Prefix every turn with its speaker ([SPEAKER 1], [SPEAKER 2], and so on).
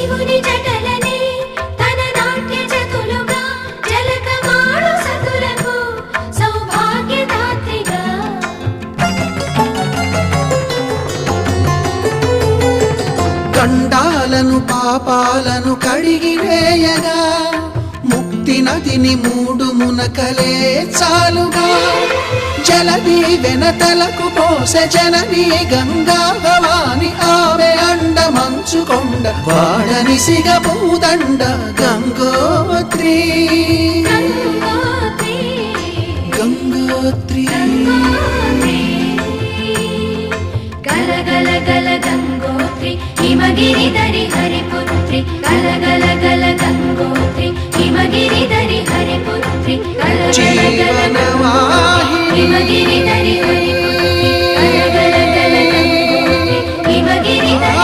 [SPEAKER 1] శివుని జటలనే తన నాట్య జతులుగా జలకమాడు సతులకు సౌభాగ్యదాత్రిగా
[SPEAKER 2] గండాలను పాపాలను కడిగివేయగా ముక్తి నదిని మూడు మునకలే చాలుగా జలది వెనతలకు పోసె జనని గంగా భవాని ఆమె అండ మంచుకొండ వాడని సిగ పూదండ గంగోత్రి గంగోత్రి
[SPEAKER 1] గల గల గల గంగోత్రి హిమగిరిధరి హరిపుత్రి గల